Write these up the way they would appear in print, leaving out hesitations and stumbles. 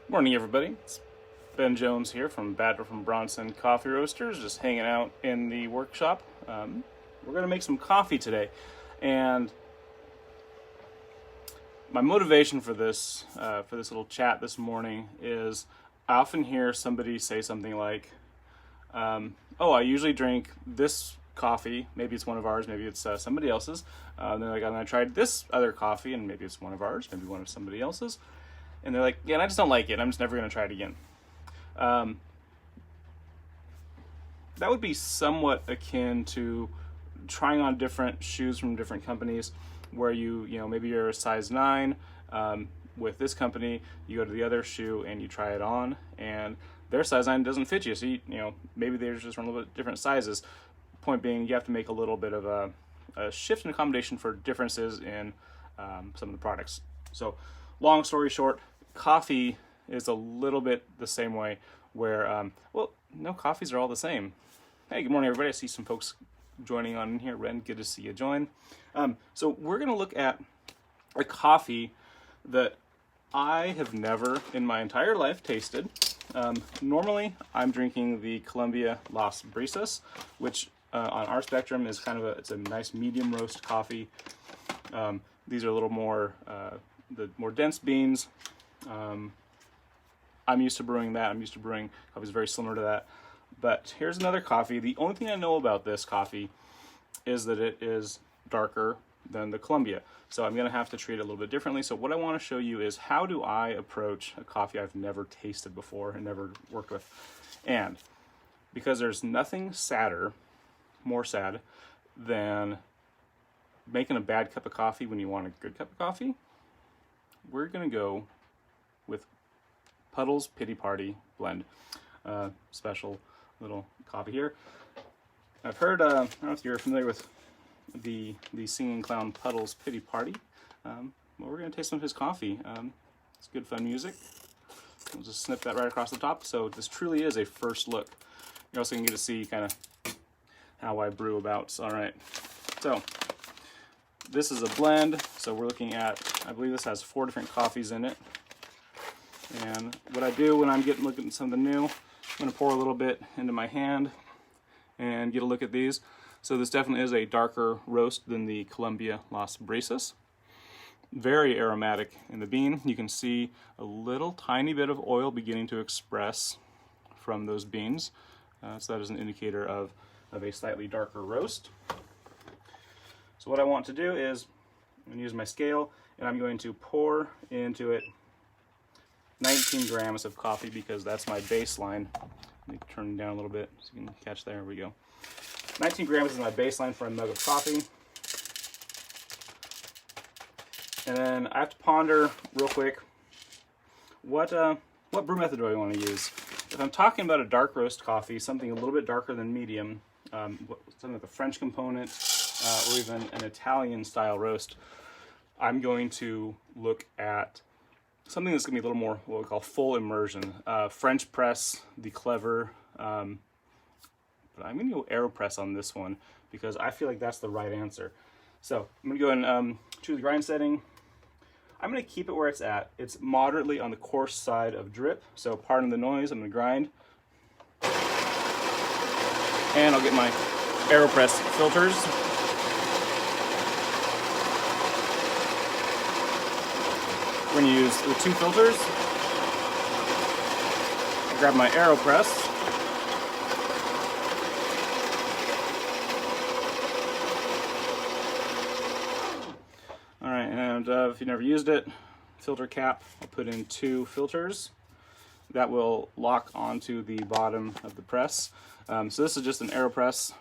Morning, everybody. It's Ben Jones here from Bronson Coffee Roasters, just hanging out in the workshop. We're going to make some coffee today, and my motivation for this little chat this morning is I often hear somebody say something like, "Oh, I usually drink this coffee. Maybe it's one of ours. Maybe it's somebody else's. Then like, and I tried this other coffee, and maybe it's one of ours. Maybe one of somebody else's." And they're like, "Yeah, and I just don't like it. I'm just never going to try it again." That would be somewhat akin to trying on different shoes from different companies, where maybe you're a size 9 with this company. You go to the other shoe and you try it on, and their size 9 doesn't fit you. So maybe they're just from a little bit different sizes. Point being, you have to make a little bit of a shift and accommodation for differences in some of the products. So, long story short, coffee is a little bit the same way, where no, coffees are all the same. Hey, good morning, everybody. I see some folks joining on in here. Ren, good to see you join. So we're going to look at a coffee that I have never in my entire life tasted. Normally, I'm drinking the Colombia Las Brisas, which on our spectrum is it's a nice medium roast coffee. These are a little more, the more dense beans. I'm used to brewing that. I'm used to brewing coffees very similar to that. But here's another coffee. The only thing I know about this coffee is that it is darker than the Colombia. So I'm going to have to treat it a little bit differently. So what I want to show you is how do I approach a coffee I've never tasted before and never worked with. And because there's nothing more sad than making a bad cup of coffee when you want a good cup of coffee, we're going to go with Puddles Pity Party Blend. Special little coffee here. I've heard, I don't know if you're familiar with the singing clown Puddles Pity Party. Well, we're going to taste some of his coffee. It's good fun music. We'll just snip that right across the top. So this truly is a first look. You're also going to get to see kind of how I brew about. All right. So this is a blend. So we're looking at, I believe this has 4 different coffees in it. And what I do when I'm looking at something new, I'm going to pour a little bit into my hand and get a look at these. So this definitely is a darker roast than the Colombia Las Brisas. Very aromatic in the bean. You can see a little tiny bit of oil beginning to express from those beans. So that is an indicator of a slightly darker roast. So what I want to do is I'm going to use my scale, and I'm going to pour into it 19 grams of coffee, because that's my baseline. Let me turn it down a little bit so you can catch. There we go. 19 grams is my baseline for a mug of coffee. And then I have to ponder real quick, what brew method do I want to use? If I'm talking about a dark roast coffee, something a little bit darker than medium, something like a French component, or even an Italian style roast, I'm going to look at something that's going to be a little more what we call full immersion. French press, the Clever, but I'm going to go AeroPress on this one because I feel like that's the right answer. So I'm going to go and choose the grind setting. I'm going to keep it where it's at. It's moderately on the coarse side of drip, so pardon the noise. I'm going to grind. And I'll get my AeroPress filters. We're going to use the 2 filters. Grab my AeroPress. All right, and if you've never used it, filter cap, I'll put in 2 filters. That will lock onto the bottom of the press. So this is just an AeroPress,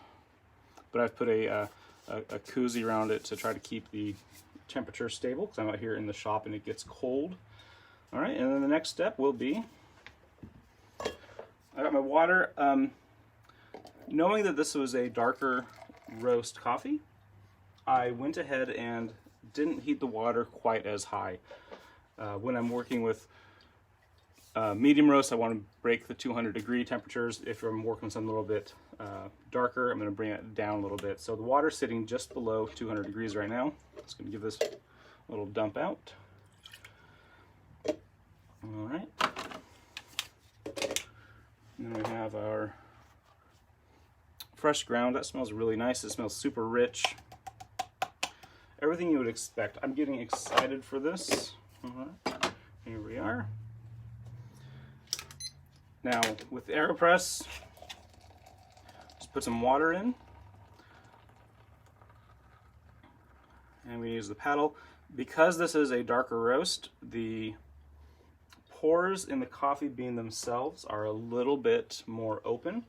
but I've put a koozie around it to try to keep the temperature stable, because I'm out here in the shop and it gets cold. All right, and then the next step will be, I got my water. Knowing that this was a darker roast coffee, I went ahead and didn't heat the water quite as high. When I'm working with medium roast, I want to break the 200-degree temperatures. If I'm working with something a little bit darker, I'm going to bring it down a little bit. So the water's sitting just below 200 degrees right now. Just going to give this a little dump out. All right. fresh ground. That smells really nice. It smells super rich. Everything you would expect. I'm getting excited for this. All right, here we are. Now with the AeroPress, just put some water in. And we use the paddle. Because this is a darker roast, the pores in the coffee bean themselves are a little bit more open.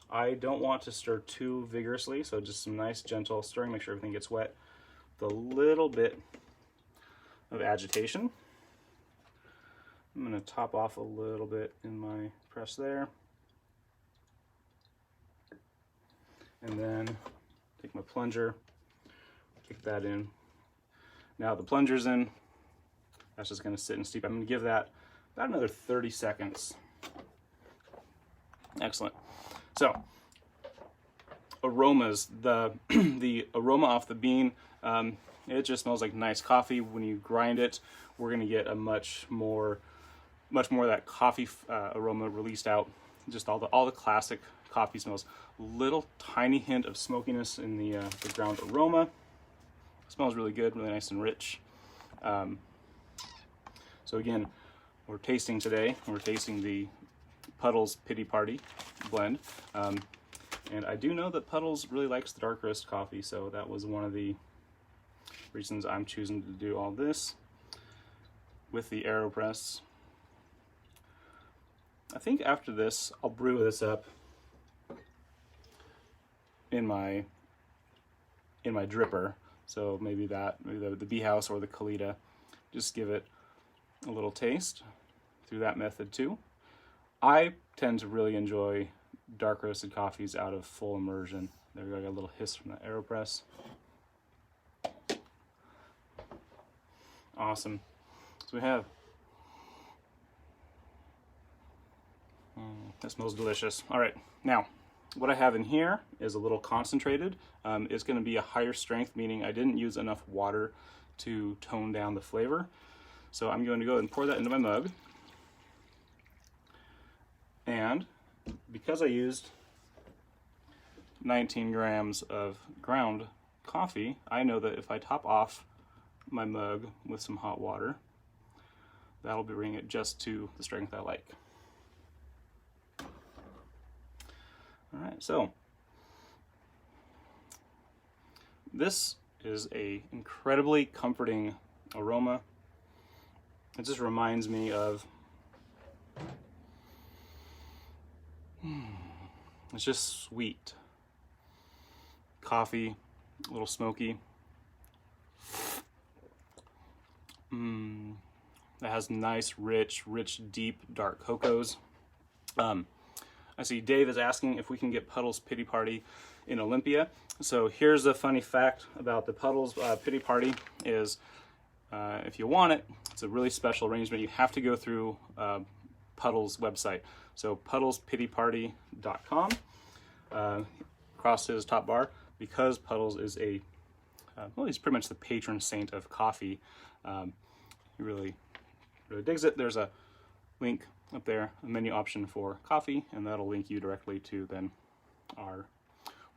I don't want to stir too vigorously, so just some nice gentle stirring, make sure everything gets wet. With a little bit of agitation. I'm going to top off a little bit in my press there. And then take my plunger, kick that in. Now the plunger's in, that's just going to sit and steep. I'm going to give that about another 30 seconds. Excellent. So, aromas, the aroma off the bean, it just smells like nice coffee. When you grind it, we're going to get a much more of that coffee aroma released out. Just all the classic coffee smells. Little tiny hint of smokiness in the ground aroma. It smells really good, really nice and rich. So again, we're tasting today. We're tasting the Puddles Pity Party blend. And I do know that Puddles really likes the dark roast coffee, so that was one of the reasons I'm choosing to do all this with the AeroPress. I think after this, I'll brew this up in my dripper. So maybe the Bee House or the Kalita, just give it a little taste through that method too. I tend to really enjoy dark roasted coffees out of full immersion. There we go, I got a little hiss from the AeroPress. Awesome. So we have, that smells delicious. All right, now what I have in here is a little concentrated. It's going to be a higher strength, meaning I didn't use enough water to tone down the flavor. So I'm going to go ahead and pour that into my mug. And because I used 19 grams of ground coffee, I know that if I top off my mug with some hot water, that'll bring it just to the strength I like. All right, so this is a incredibly comforting aroma. It just reminds me of, it's just sweet. Coffee, a little smoky. That has nice, rich, deep, dark cocos. I see Dave is asking if we can get Puddles Pity Party in Olympia. So here's a funny fact about the Puddles Pity Party is if you want it, it's a really special arrangement. You have to go through Puddles' website. So puddlespityparty.com. Across his top bar, because Puddles is a, well, he's pretty much the patron saint of coffee. He really digs it. There's a link up there, a menu option for coffee, and that'll link you directly to then our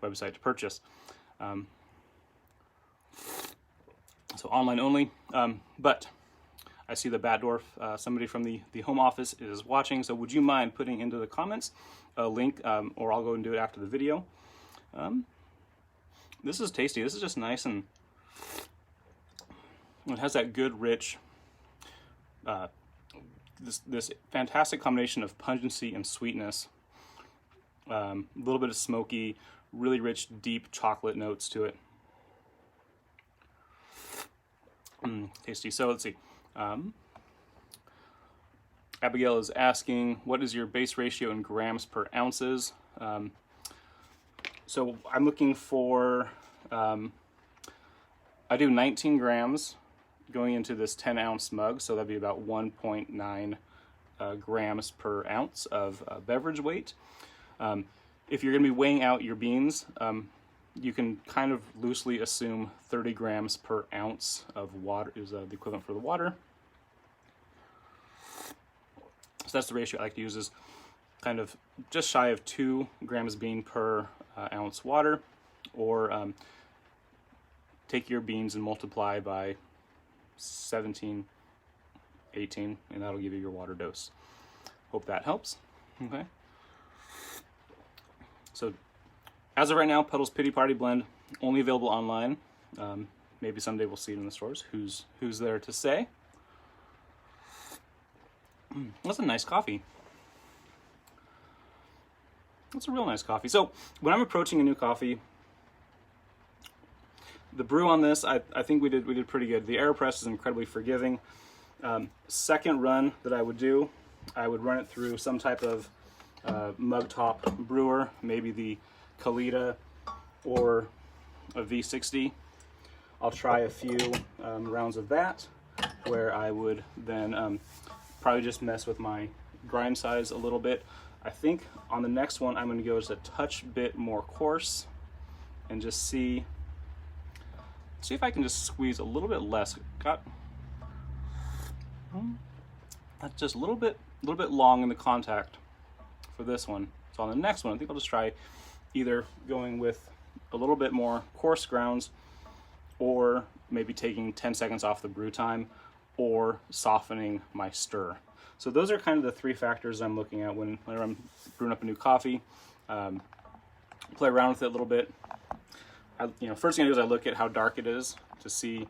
website to purchase. So online only, but I see the Batdorf, somebody from the home office is watching, so would you mind putting into the comments a link, or I'll go and do it after the video. This is tasty. This is just nice, and it has that good, rich, this fantastic combination of pungency and sweetness. A little bit of smoky, really rich, deep chocolate notes to it. Tasty. So let's see. Abigail is asking, what is your base ratio in grams per ounces? So I'm looking for, I do 19 grams going into this 10-ounce mug, so that'd be about 1.9 grams per ounce of beverage weight. If you're going to be weighing out your beans, you can kind of loosely assume 30 grams per ounce of water is the equivalent for the water. So that's the ratio I like to use, is kind kind of just shy of 2 grams of bean per ounce water, or take your beans and multiply by 17, 18, and that'll give you your water dose. Hope that helps. Okay. So as of right now, Puddles Pity Party Blend only available online. Maybe someday we'll see it in the stores. Who's there to say? That's a nice coffee. That's a real nice coffee. So when I'm approaching a new coffee, the brew on this, I think we did pretty good. The AeroPress is incredibly forgiving. Second run that I would do, I would run it through some type of mug top brewer, maybe the Kalita or a V60. I'll try a few rounds of that, where I would then probably just mess with my grind size a little bit. I think on the next one I'm going to go just a touch bit more coarse and just see if I can just squeeze a little bit less. That's just a little bit long in the contact for this one. So on the next one, I think I'll just try either going with a little bit more coarse grounds, or maybe taking 10 seconds off the brew time, or softening my stir. So those are kind of the 3 factors I'm looking at whenever I'm brewing up a new coffee. Play around with it a little bit. First thing I do is I look at how dark it is to see,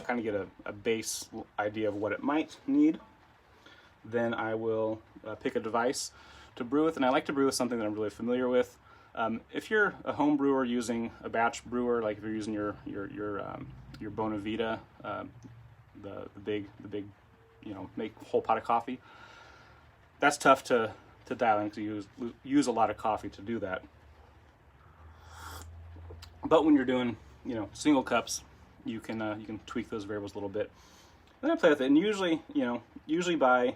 kind of get a base idea of what it might need. Then I will pick a device to brew with, and I like to brew with something that I'm really familiar with. If you're a home brewer using a batch brewer, like if you're using your Bonavita, the big, make a whole pot of coffee, that's tough to dial in, because you use a lot of coffee to do that. But when you're doing, single cups, you can tweak those variables a little bit. Then I play with it, and usually by,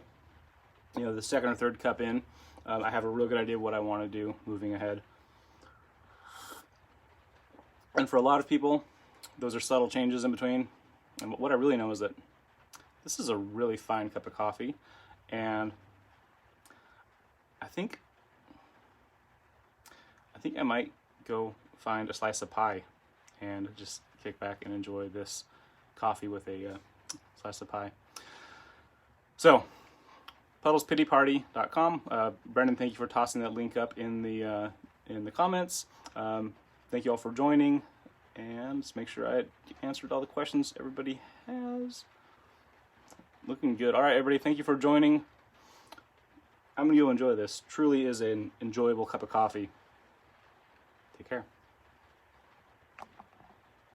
the second or third cup in, I have a real good idea of what I want to do moving ahead. And for a lot of people, those are subtle changes in between. And what I really know is that this is a really fine cup of coffee, and I think I might go find a slice of pie and just kick back and enjoy this coffee with a slice of pie. So, puddlespityparty.com. Brendan, thank you for tossing that link up in the comments. Thank you all for joining, and just make sure I answered all the questions everybody has. Looking good. All right, everybody, thank you for joining. I'm going to go enjoy this. Truly is an enjoyable cup of coffee. Take care.